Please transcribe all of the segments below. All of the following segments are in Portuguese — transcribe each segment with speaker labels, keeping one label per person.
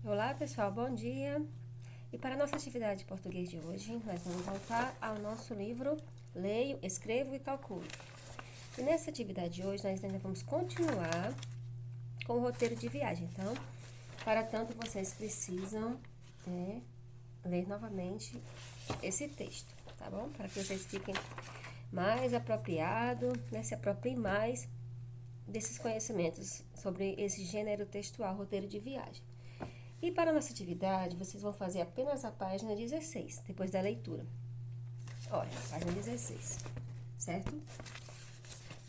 Speaker 1: Olá pessoal, bom dia! E para a nossa atividade de português de hoje, nós vamos voltar ao nosso livro Leio, Escrevo e Calculo. E nessa atividade de hoje, nós ainda vamos continuar com o roteiro de viagem. Então, para tanto, vocês precisam ler novamente esse texto, tá bom? Para que vocês fiquem mais apropriados, se apropriem mais desses conhecimentos sobre esse gênero textual, roteiro de viagem. E para a nossa atividade, vocês vão fazer apenas a página 16, depois da leitura. Olha, página 16, certo?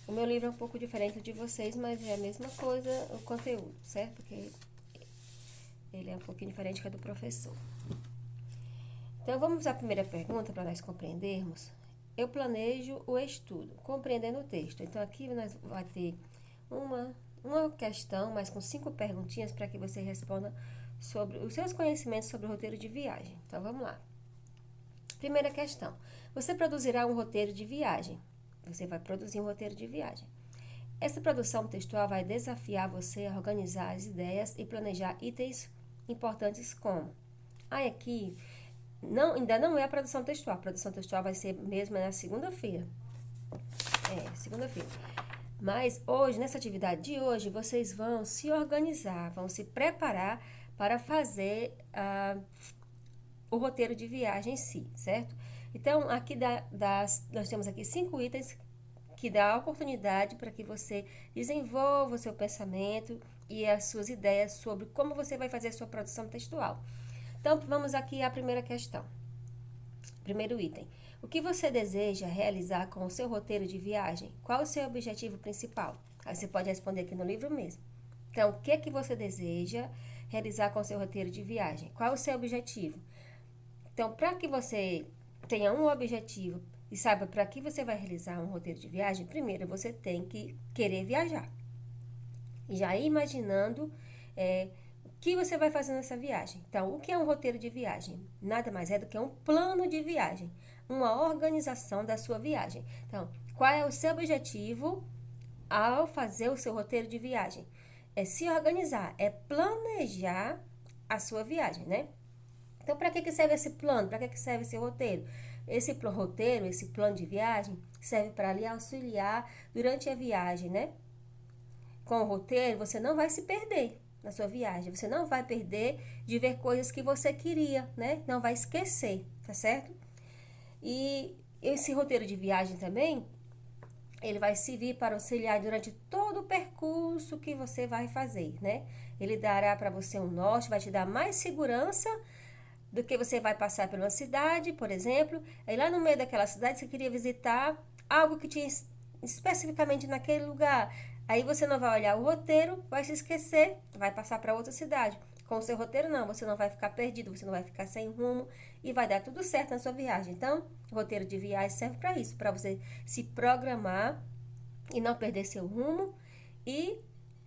Speaker 1: O meu livro é um pouco diferente de vocês, mas é a mesma coisa o conteúdo, certo? Porque ele é um pouquinho diferente que a do professor. Então, vamos à primeira pergunta para nós compreendermos. Eu planejo o estudo, compreendendo o texto. Então, aqui nós vamos ter uma questão, mas com 5 perguntinhas para que você responda sobre os seus conhecimentos sobre o roteiro de viagem. Então, vamos lá. Primeira questão. Você produzirá um roteiro de viagem. Você vai produzir um roteiro de viagem. Essa produção textual vai desafiar você a organizar as ideias e planejar itens importantes como... aqui, ainda não é a produção textual. A produção textual vai ser mesmo na segunda-feira. Segunda-feira. Mas hoje, nessa atividade de hoje, vocês vão se organizar, vão se preparar para fazer o roteiro de viagem em si, certo? Então, aqui nós temos aqui 5 itens que dá a oportunidade para que você desenvolva o seu pensamento e as suas ideias sobre como você vai fazer a sua produção textual. Então, vamos aqui à primeira questão. Primeiro item. O que você deseja realizar com o seu roteiro de viagem? Qual o seu objetivo principal? Aí você pode responder aqui no livro mesmo. Então, o que é que você deseja realizar com o seu roteiro de viagem? Qual o seu objetivo? Então, para que você tenha um objetivo e saiba para que você vai realizar um roteiro de viagem, primeiro você tem que querer viajar. E já ir imaginando o que você vai fazer nessa viagem. Então, o que é um roteiro de viagem? Nada mais é do que um plano de viagem, uma organização da sua viagem. Então, qual é o seu objetivo ao fazer o seu roteiro de viagem? É se organizar, é planejar a sua viagem, né? Então, para que serve esse plano? Para que serve esse roteiro? Esse roteiro, esse plano de viagem, serve para lhe auxiliar durante a viagem, né? Com o roteiro, você não vai se perder na sua viagem. Você não vai perder de ver coisas que você queria, né? Não vai esquecer, tá certo? E esse roteiro de viagem também, ele vai servir para auxiliar durante todo o percurso que você vai fazer, né? Ele dará para você um norte, vai te dar mais segurança do que você vai passar por uma cidade, por exemplo. Aí lá no meio daquela cidade você queria visitar algo que tinha especificamente naquele lugar. Aí você não vai olhar o roteiro, vai se esquecer, vai passar para outra cidade. Com o seu roteiro não, você não vai ficar perdido, você não vai ficar sem rumo e vai dar tudo certo na sua viagem. Então, o roteiro de viagem serve para isso, para você se programar e não perder seu rumo e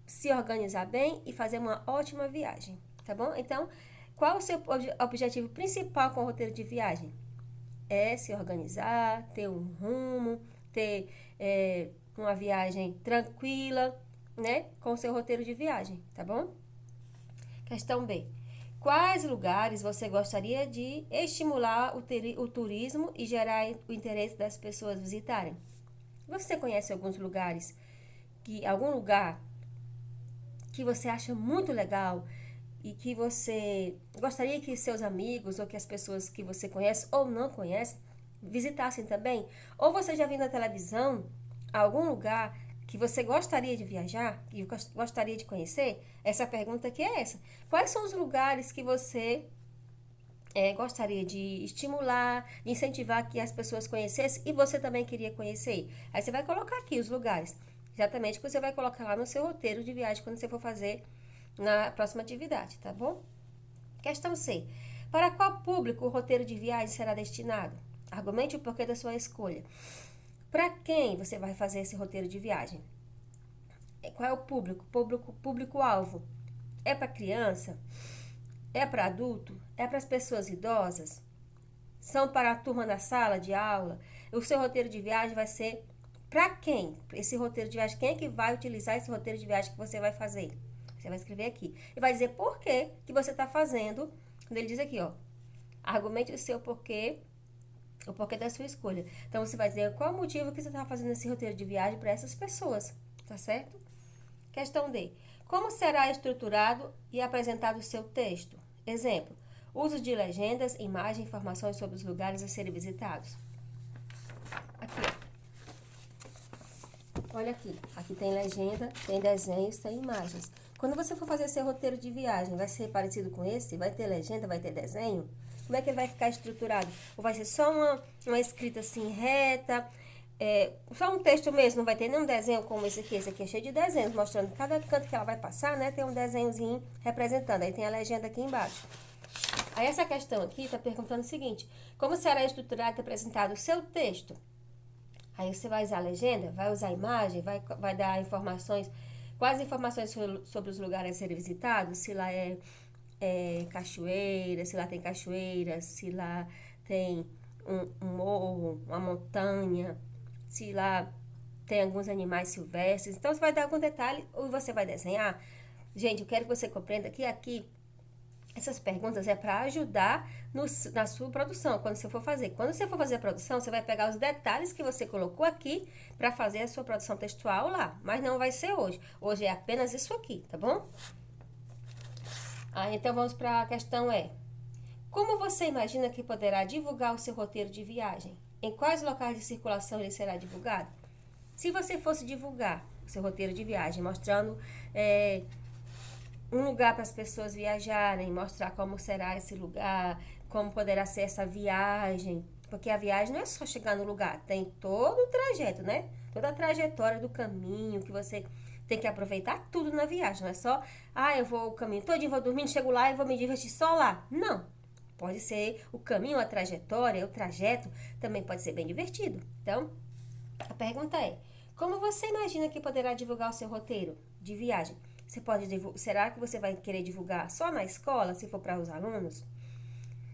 Speaker 1: se organizar bem e fazer uma ótima viagem, tá bom? Então, qual o seu objetivo principal com o roteiro de viagem? É se organizar, ter um rumo, ter uma viagem tranquila, né? Com o seu roteiro de viagem, tá bom? Questão B. Quais lugares você gostaria de estimular o turismo e gerar o interesse das pessoas visitarem? Você conhece alguns lugares, algum lugar que você acha muito legal e que você gostaria que seus amigos ou que as pessoas que você conhece ou não conhece visitassem também? Ou você já viu na televisão algum lugar que você gostaria de viajar, que gostaria de conhecer? Essa pergunta aqui é essa. Quais são os lugares que você gostaria de estimular, de incentivar que as pessoas conhecessem e você também queria conhecer? Aí você vai colocar aqui os lugares, exatamente que você vai colocar lá no seu roteiro de viagem quando você for fazer na próxima atividade, tá bom? Questão C. Para qual público o roteiro de viagem será destinado? Argumente o porquê da sua escolha. Para quem você vai fazer esse roteiro de viagem? Qual é o público? Público-alvo. É para criança? É para adulto? É para as pessoas idosas? São para a turma da sala de aula? O seu roteiro de viagem vai ser para quem? Esse roteiro de viagem, quem é que vai utilizar esse roteiro de viagem que você vai fazer? Você vai escrever aqui. E vai dizer por que você está fazendo. Quando ele diz aqui, ó. Argumente o seu porquê, o porquê da sua escolha. Então, você vai dizer qual o motivo que você está fazendo esse roteiro de viagem para essas pessoas. Tá certo? Questão D. Como será estruturado e apresentado o seu texto? Exemplo. Uso de legendas, imagens, informações sobre os lugares a serem visitados. Aqui, ó. Olha aqui. Aqui tem legenda, tem desenhos, tem imagens. Quando você for fazer seu roteiro de viagem, vai ser parecido com esse? Vai ter legenda, vai ter desenho? Como é que ele vai ficar estruturado? Ou vai ser só uma escrita assim reta? Só um texto mesmo, não vai ter nenhum desenho como esse aqui. Esse aqui é cheio de desenhos, mostrando cada canto que ela vai passar, né? Tem um desenhozinho representando. Aí tem a legenda aqui embaixo. Aí essa questão aqui está perguntando o seguinte: como será estruturado e apresentado o seu texto? Aí você vai usar a legenda, vai usar a imagem, vai dar informações, quais informações sobre os lugares a serem visitados, se lá é cachoeira, se lá tem cachoeira, se lá tem um morro, uma montanha, se lá tem alguns animais silvestres. Então, você vai dar algum detalhe ou você vai desenhar. Gente, eu quero que você compreenda que aqui essas perguntas é para ajudar na sua produção, quando você for fazer. Quando você for fazer a produção, você vai pegar os detalhes que você colocou aqui para fazer a sua produção textual lá. Mas não vai ser hoje. Hoje é apenas isso aqui, tá bom? Então vamos para a questão como você imagina que poderá divulgar o seu roteiro de viagem? Em quais locais de circulação ele será divulgado? Se você fosse divulgar o seu roteiro de viagem, mostrando um lugar para as pessoas viajarem, mostrar como será esse lugar, como poderá ser essa viagem, porque a viagem não é só chegar no lugar, tem todo o trajeto, né? Toda a trajetória do caminho que você tem que aproveitar tudo na viagem, não é só, eu vou o caminho todinho, vou dormindo, chego lá e vou me divertir só lá. Não. Pode ser o caminho, a trajetória, o trajeto, também pode ser bem divertido. Então, a pergunta como você imagina que poderá divulgar o seu roteiro de viagem? Será que você vai querer divulgar só na escola, se for para os alunos?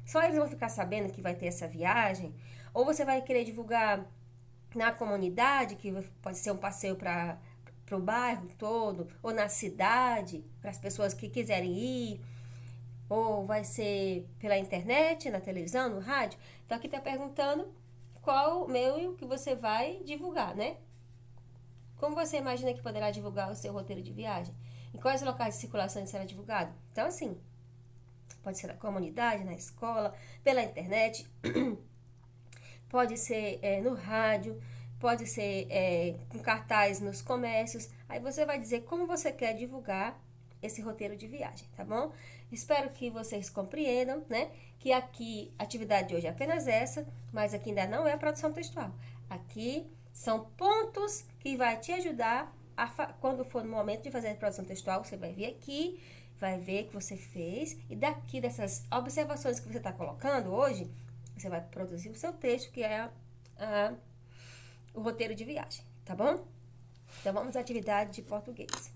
Speaker 1: Só eles vão ficar sabendo que vai ter essa viagem? Ou você vai querer divulgar na comunidade, que pode ser um passeio para o bairro todo, ou na cidade, para as pessoas que quiserem ir, ou vai ser pela internet, na televisão, no rádio? Então, aqui está perguntando qual o meio que você vai divulgar, né? Como você imagina que poderá divulgar o seu roteiro de viagem? Em quais locais de circulação ele será divulgado? Então, assim, pode ser na comunidade, na escola, pela internet, pode ser no rádio, pode ser com cartaz nos comércios. Aí você vai dizer como você quer divulgar esse roteiro de viagem, tá bom? Espero que vocês compreendam, né? Que aqui, a atividade de hoje é apenas essa, mas aqui ainda não é a produção textual. Aqui são pontos que vai te ajudar quando for no momento de fazer a produção textual, você vai vir aqui, vai ver que você fez, e daqui dessas observações que você está colocando hoje, você vai produzir o seu texto, que é o roteiro de viagem, tá bom? Então, vamos à atividade de português.